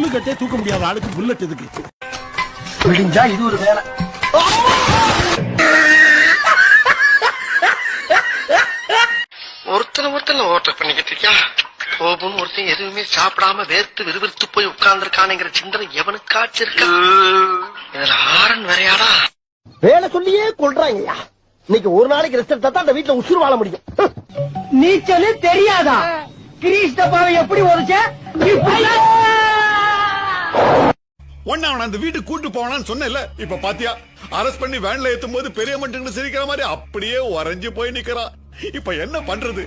முள்ளு கட்டே தூக்க முடியாத ஆளுக்கு புல்லட் எதுக்கு? விடிஞ்சா இது ஒரு வேலை. ஒருத்தனை ஓட்ட பண்ணிக்கிட்டு இருக்கியா? கோபம் ஒருத்தன் எதுவுமே சாப்பிடாம வேர்த்து விறுவிறுத்து போய் உட்கார்ந்துருக்கானுங்கிற சிந்தனை எவனுக்காச்சு இருக்கா? இதுல ஆரன் வேறையாடா. வேலை சொல்லியே கொள்றாங்கய்யா. இன்னைக்கு ஒரு நாளைக்கு ரெஸ்ட் எடுத்தா தான் அந்த வீட்டுல உசுறு வாழ முடியும். நீச்சலே தெரியாதா? கிரீஷ் டப்பாவை எப்படி உடைச்ச? ஒன்னு அவன் அந்த வீட்டுக்கு கூட்டு போவானான்னு சொன்னேன்ல, இப்ப பாத்தியா அரெஸ்ட் பண்ணி வேன்ல ஏத்தும் போது பெரிய மனுஷங்க சிரிக்கிற மாதிரி அப்படியே உறைஞ்சு போய் நிக்கிறான். இப்ப என்ன பண்றது?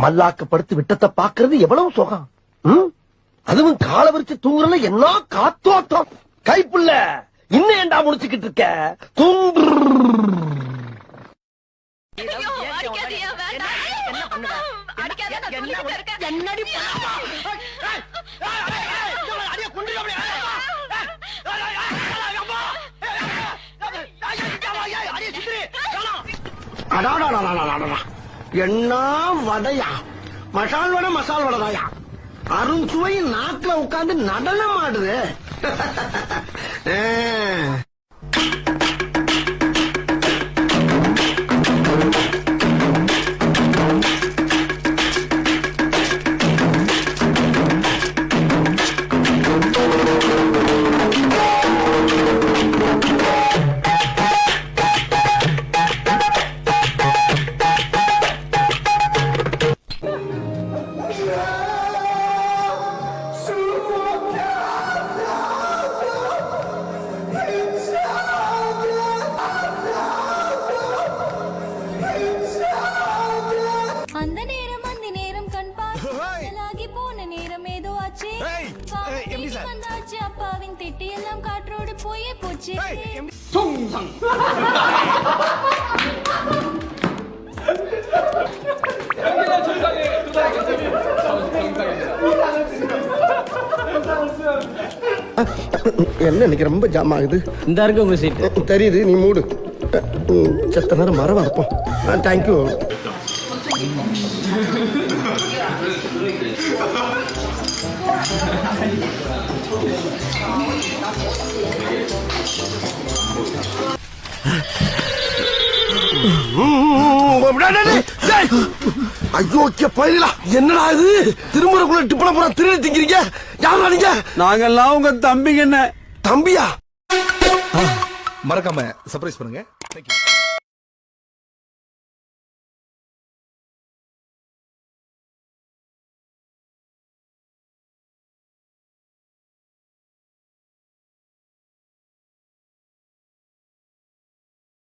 மல்லாக்கப்படுத்தி விட்டத்தை பாக்குறது எவ்வளவு சுகம். அதுவும் கால விரிச்சு தூங்குறல என்ன காத்தோட்டம். கைப்புள்ள இன்னும் ஏண்டா முடிச்சுக்கிட்டு இருக்க? தூங்கு. என்ன வடையா? மசால் வடை மசால் வடைதாயா? அரும் சுவை நாக்குல உட்கார்ந்து நடனம் ஆடுது. அந்த நேரம் கண் பார்த்து போன நேரம் ஏதோ ஆச்சு. வந்தாச்சு அப்பாவின் திட்டி எல்லாம் காற்றோடு போயே போச்சு. என்ன இன்னைக்கு ரொம்ப ஜாம் ஆகுது. இந்த இருக்கு உங்க சீட் தெரியுது, நீ மூடு. செத்த நேரம் மரம் இருப்போம். தேங்க்யூ. ஐயோ பயிலா, என்னடா இது? திருமுறைக்குள்ள டிப்பன பூரா திருடி திங்கிறீங்க. யாரா நீங்க? நாங்கெல்லாம் உங்க தம்பிங்க. என்ன தம்பியா? மறக்காம சர்ப்ரைஸ் பண்ணுங்க. தேங்க்யூ.